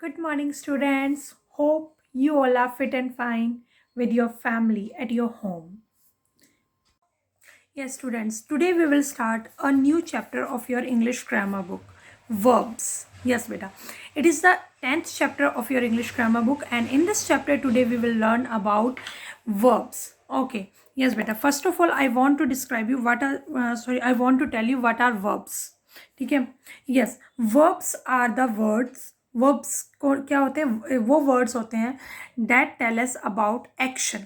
Good morning, students. Hope you all are fit and fine with your family at your home. Yes, students, today we will start a new chapter of your English grammar book, Verbs. Yes, beta. It is the 10th chapter of your English grammar book, and in this chapter today we will learn about verbs. Okay. Yes, beta. First of all, I want to describe you what are I want to tell you what are verbs. ठीक है. Yes, verbs are the words. Verbs को क्या होते हैं, वो words होते हैं that tell us about action.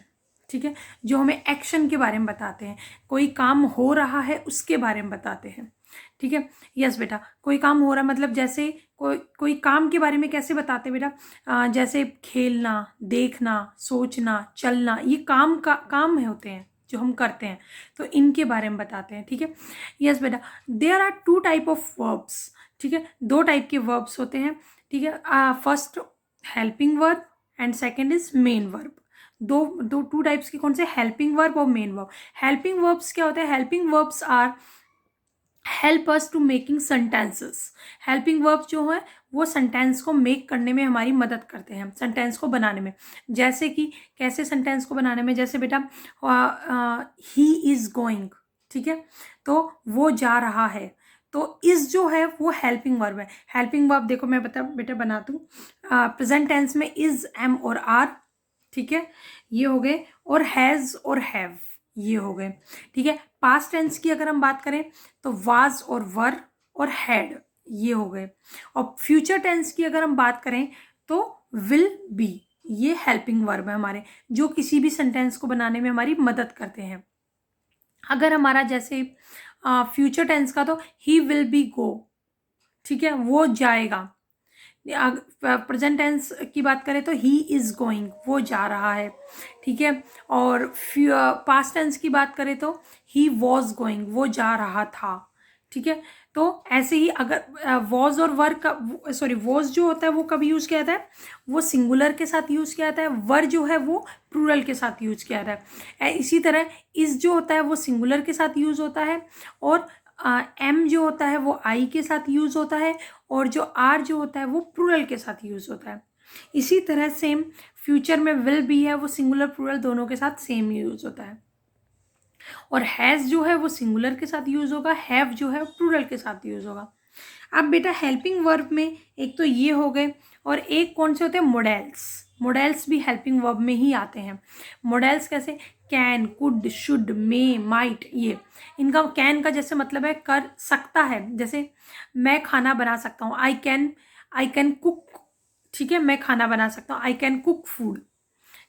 ठीक है, जो हमें एक्शन के बारे में बताते हैं, कोई काम हो रहा है उसके बारे में बताते हैं. ठीक है. यस बेटा, कोई काम हो रहा है मतलब जैसे कोई काम के बारे में कैसे बताते हैं बेटा, जैसे खेलना, देखना, सोचना, चलना, ये काम होते हैं जो हम करते हैं, तो इनके बारे में बताते हैं. ठीक है. यस बेटा, there are two type of verbs. ठीक है, दो टाइप के वर्ब्स होते हैं. ठीक है. First helping verb and second is main verb. दो दो टू टाइप्स के कौन से, हेल्पिंग वर्ब और मेन वर्ब. हेल्पिंग वर्ब्स क्या होते हैं, helping verbs are help us to making sentences. Helping verb जो है वो सेंटेंस को मेक करने में हमारी मदद करते हैं, सेंटेंस को बनाने में. जैसे कि कैसे सेंटेंस को बनाने में, जैसे बेटा ही इज गोइंग. ठीक है, तो वो जा रहा है, तो इस जो है वो हेल्पिंग वर्ब है. हेल्पिंग वर्ब देखो मैं बेटा बनाती हूँ. प्रेजेंट टेंस में इज, एम और आर. ठीक है, ये हो गए. और हैज और हैव, ये हो गए. ठीक है. पास्ट टेंस की अगर हम बात करें तो वाज और वर और हैड, ये हो गए. और फ्यूचर टेंस की अगर हम बात करें तो विल बी. ये हेल्पिंग वर्ब है हमारे, जो किसी भी सेंटेंस को बनाने में हमारी मदद करते हैं. अगर हमारा जैसे फ्यूचर टेंस का तो ही विल बी गो. ठीक है, वो जाएगा. प्रेजेंट टेंस की बात करें तो ही इज गोइंग, वो जा रहा है. ठीक है. और पास्ट टेंस की बात करें तो ही वॉज गोइंग, वो जा रहा था. ठीक है. तो ऐसे ही अगर वॉज और वर का, सॉरी, वॉज जो होता है वो कब यूज किया जाता है, वो सिंगुलर के साथ यूज किया जाता है. वर जो है वो प्लूरल के साथ यूज किया जाता है. इसी तरह इस जो होता है वो सिंगुलर के साथ यूज होता है, और एम जो होता है वो आई के साथ यूज होता है, और जो आर जो होता है वो प्लूरल के साथ यूज होता है. इसी तरह सेम फ्यूचर में विल बी है, वो सिंगुलर प्लूरल दोनों के साथ सेम यूज होता है. और हैज जो है वो सिंगुलर के साथ यूज होगा, हैव जो है प्लूरल के साथ यूज होगा. अब बेटा हेल्पिंग वर्ब में एक तो ये हो गए, और एक कौन से होते हैं, मोडेल्स. मोडेल्स भी हेल्पिंग वर्ब में ही आते हैं. मोडेल्स कैसे, can, could, should, may, might. ये इनका कैन का जैसे मतलब है कर सकता है, जैसे मैं खाना बना सकता हूँ, आई कैन कुक. ठीक है, मैं खाना बना सकता हूँ, आई कैन कुक फूड,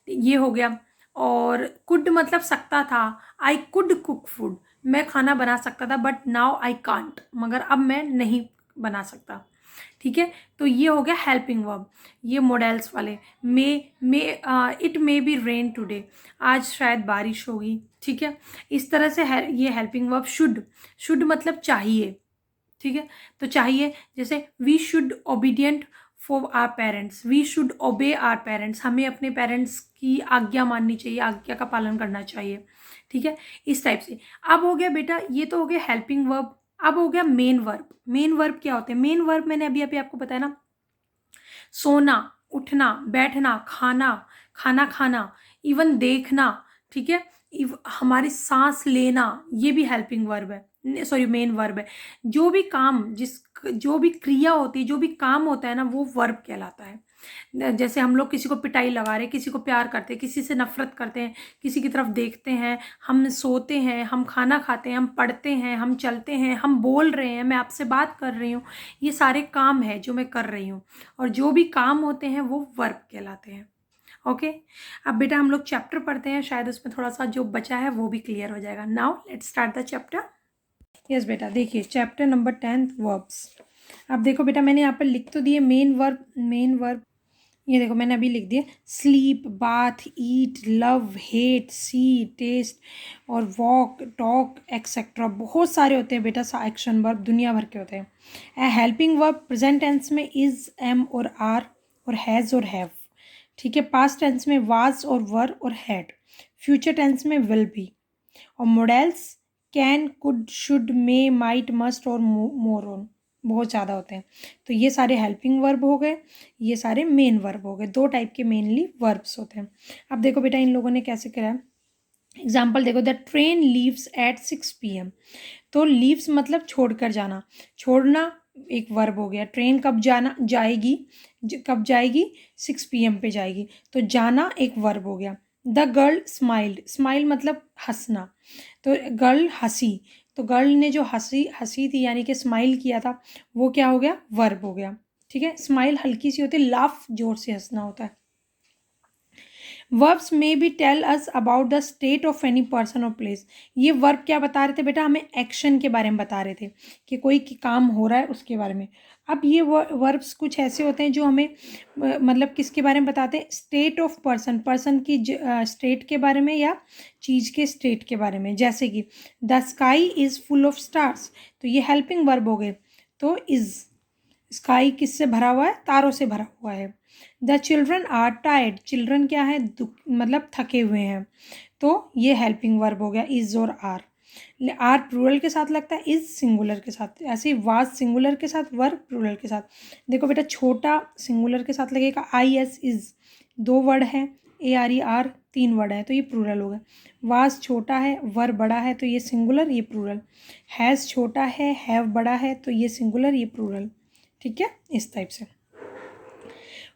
ये हो गया. और कुड मतलब सकता था, आई कुड कुक फूड, मैं खाना बना सकता था, बट नाउ आई कांट, मगर अब मैं नहीं बना सकता. ठीक है, तो ये हो गया हेल्पिंग वर्ब, ये मॉडल्स वाले. May it may be rain today, आज शायद बारिश होगी. ठीक है, इस तरह से ये हेल्पिंग वर्ब. शुड मतलब चाहिए. ठीक है, तो चाहिए, जैसे we should obedient for our parents, we should obey our parents, हमें अपने पेरेंट्स की आज्ञा माननी चाहिए, आज्ञा का पालन करना चाहिए. ठीक है, इस टाइप से. अब हो गया बेटा, ये तो हो गया हेल्पिंग वर्ब. अब हो गया मेन वर्ब. मेन वर्ब क्या होते हैं, मेन वर्ब मैंने अभी अभी आपको बताया ना, सोना, उठना, बैठना, खाना, खाना खाना, इवन देखना. ठीक है, हमारी सांस लेना, ये भी हेल्पिंग वर्ब है, सॉरी मेन वर्ब है. जो भी काम, जो भी क्रिया होती है, जो भी काम होता है ना, वो वर्ब कहलाता है. जैसे हम लोग किसी को पिटाई लगा रहे, किसी को प्यार करते हैं, किसी से नफरत करते हैं, किसी की तरफ देखते हैं, हम सोते हैं, हम खाना खाते हैं, हम पढ़ते हैं, हम चलते हैं, हम बोल रहे हैं, मैं आपसे बात कर रही हूँ, ये सारे काम है जो मैं कर रही हूँ. और जो भी काम होते हैं वो वर्ब कहलाते हैं. ओके. अब बेटा हम लोग चैप्टर पढ़ते हैं, शायद उसमें थोड़ा सा जो बचा है वो भी क्लियर हो जाएगा. Now let's start the chapter. Yes बेटा, देखिए चैप्टर नंबर 10 वर्ब्स. अब देखो बेटा, मैंने यहाँ पर लिख तो दिए मेन वर्ब. ये देखो मैंने अभी लिख दिया, स्लीप, बाथ, ईट, लव, हेट, सी, टेस्ट, और वॉक, टॉक, एक्सेट्रा. बहुत सारे होते हैं बेटा एक्शन वर्ब, दुनिया भर के होते हैं. हेल्पिंग वर्ब प्रेजेंट टेंस में इज, एम और आर, और हैज़ और हैव. ठीक है, पास्ट टेंस में वाज और वर और हैड. फ्यूचर टेंस में विल बी. और models can, could, should, may, might, must और मोर ऑन. बहुत ज़्यादा होते हैं। तो ये सारे हेल्पिंग वर्ब हो गए, ये सारे मेन वर्ब हो गए। दो टाइप के मेनली वर्ब्स होते हैं। अब देखो बेटा इन लोगों ने कैसे करा है। एग्जाम्पल देखो, the train leaves eight 6 PM। तो लीव्स मतलब छोड़कर जाना, छोड़ना एक वर्ब हो गया। ट्रेन कब जाना जाएगी, कब जाएगी, 6 PM पे जाएगी, तो जाना एक वर्ब हो गया। द गर्ल स्माइल्ड, स्माइल मतलब हंसना, तो गर्ल हंसी, तो गर्ल ने जो हंसी हंसी थी यानी कि स्माइल किया था, वो क्या हो गया, वर्ब हो गया। ठीक है, स्माइल हल्की सी होती है, लाफ जोर से हंसना होता है। वर्ब्स में be tell us about the state of any person और प्लेस। ये वर्ब क्या बता रहे थे बेटा, हमें एक्शन के बारे में बता रहे थे कि कोई काम हो रहा है उसके बारे में। अब ये वर्ब्स कुछ ऐसे होते हैं जो हमें मतलब किसके बारे में बताते हैं, स्टेट ऑफ पर्सन, पर्सन की स्टेट के बारे में या चीज़ के स्टेट के बारे में। जैसे कि the sky is full of stars, तो ये हेल्पिंग वर्ब हो गए। तो इज़, स्काई किससे भरा हुआ है, तारों से भरा हुआ है। The children are tired, children क्या है, दुख मतलब थके हुए हैं, तो ये हेल्पिंग वर्ब हो गया इज और आर। आर प्लूरल के साथ लगता है, इज सिंगुलर के साथ, ऐसे ही वाज सिंगुलर के साथ, वर्ब प्लूरल के साथ। देखो बेटा छोटा सिंगुलर के साथ लगेगा, आई एस इज, दो वर्ड है, ए आर ई आर तीन वर्ड है, तो ये प्लूरल होगा। वाज छोटा है, वर बड़ा है, तो ये सिंगुलर ये प्लूरल। हैज़ छोटा है, हैव बड़ा है, तो ये सिंगुलर ये प्लूरल। ठीक है, इस टाइप से।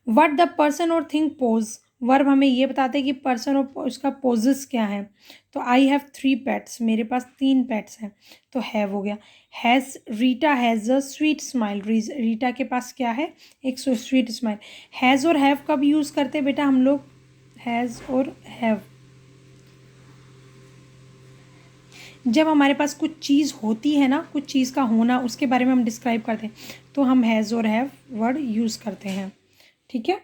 वट द पर्सन और थिंग पोज, वर्ब हमें ये बताते हैं कि पर्सन और उसका पोजेस क्या है। तो आई हैव 3 पेट्स, मेरे पास 3 पेट्स हैं, तो हैव हो गया। Has Rita has a sweet smile, Rita के पास क्या है, एक स्वीट स्माइल। हैज़ और हैव कब यूज़ करते हैं बेटा हम लोग, हैज़ और हैव जब हमारे पास कुछ चीज़ होती है ना, कुछ चीज़ का होना, उसके बारे में हम डिस्क्राइब करते हैं, तो हम हैज़ और हैव वर्ड यूज़ करते हैं। ठीक है,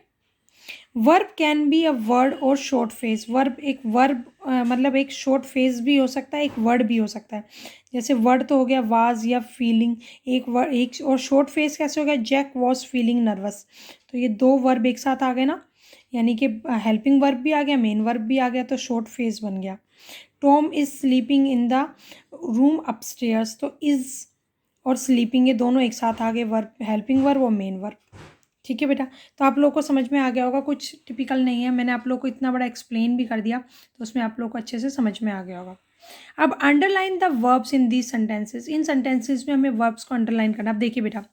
verb can be a word और शॉर्ट फेज, वर्ब एक वर्ब मतलब एक शॉर्ट फेज भी हो सकता है, एक वर्ड भी हो सकता है। जैसे वर्ड तो हो गया वाज या फीलिंग, एक वर्ड एक, और शॉर्ट फेज कैसे हो गया, जैक वॉज फीलिंग नर्वस। तो ये दो वर्ब एक साथ आ गए ना, यानी कि हेल्पिंग वर्ब भी आ गया, मेन वर्ब भी आ गया, तो शॉर्ट फेज बन गया। Tom is sleeping in the room upstairs, तो इज और स्लीपिंग ये दोनों एक साथ आ गए, वर्ब हेल्पिंग वर्ब और मेन वर्ब। ठीक है बेटा, तो आप लोग को समझ में आ गया होगा, कुछ टिपिकल नहीं है, मैंने आप लोग को इतना बड़ा एक्सप्लेन भी कर दिया, तो उसमें आप लोग को अच्छे से समझ में आ गया होगा। अब underline the verbs in these sentences, in sentences में हमें वर्ब्स को अंडरलाइन करना। अब देखिए बेटा,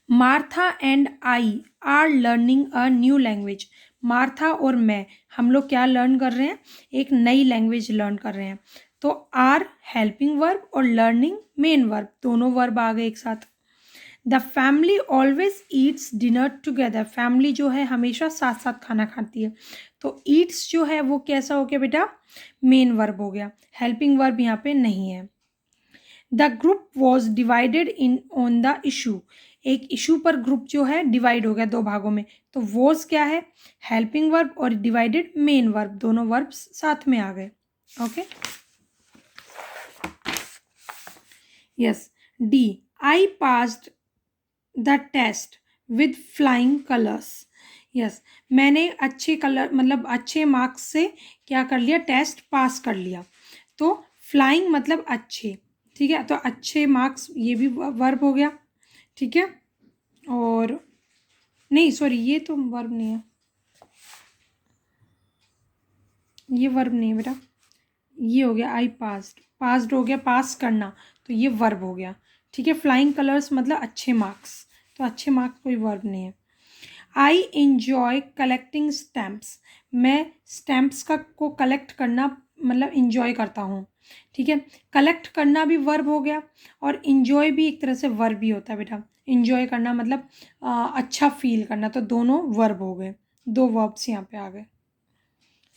Martha and I R learning a new language, Martha और मैं, हम लोग क्या लर्न कर रहे हैं, एक नई लैंग्वेज लर्न कर रहे हैं। तो आर हेल्पिंग वर्ब और लर्निंग मेन वर्ब, दोनों वर्ब आ गए एक साथ। The family always Yeats dinner together, family जो है हमेशा साथ साथ खाना खाती है, तो ईट्स जो है वो कैसा हो गया बेटा, मेन वर्ब हो गया, हेल्पिंग वर्ब यहाँ पे नहीं है। The group was divided in on the issue, एक इशू पर ग्रुप जो है डिवाइड हो गया दो भागों में, तो वॉज क्या है, हेल्पिंग वर्ब, और डिवाइडेड मेन वर्ब, दोनों वर्ब साथ में आ गए। Okay, yes. D, I passed the test with flying colours, yes, मैंने अच्छे कलर मतलब अच्छे मार्क्स से क्या कर लिया, टेस्ट पास कर लिया। तो फ्लाइंग मतलब अच्छे, ठीक है, तो अच्छे मार्क्स ये भी वर्ब हो गया। ठीक है, और नहीं सॉरी ये तो वर्ब नहीं है, ये वर्ब नहीं है बेटा, ये हो गया आई पास्ड, पास्ड हो गया पास करना, तो ये वर्ब हो गया। ठीक है, फ्लाइंग कलर्स मतलब अच्छे मार्क्स, तो अच्छे मार्क्स कोई वर्ब नहीं है। आई इंजॉय कलेक्टिंग स्टैम्प्स, मैं स्टैम्प्स का को कलेक्ट करना मतलब इंजॉय करता हूँ। ठीक है, कलेक्ट करना भी वर्ब हो गया, और इंजॉय भी एक तरह से वर्ब ही होता है बेटा, इंजॉय करना मतलब अच्छा फील करना, तो दोनों वर्ब हो गए, दो वर्ब्स यहाँ पे आ गए।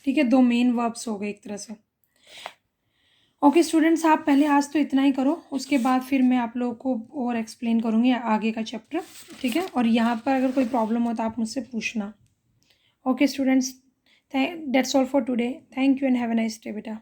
ठीक है, दो मेन वर्ब्स हो गए एक तरह से। ओके स्टूडेंट्स, आप पहले आज तो इतना ही करो, उसके बाद फिर मैं आप लोगों को और एक्सप्लेन करूँगी आगे का चैप्टर। ठीक है, और यहाँ पर अगर कोई प्रॉब्लम हो तो आप मुझसे पूछना। Okay students, that's all for today, thank you and have a nice day बेटा।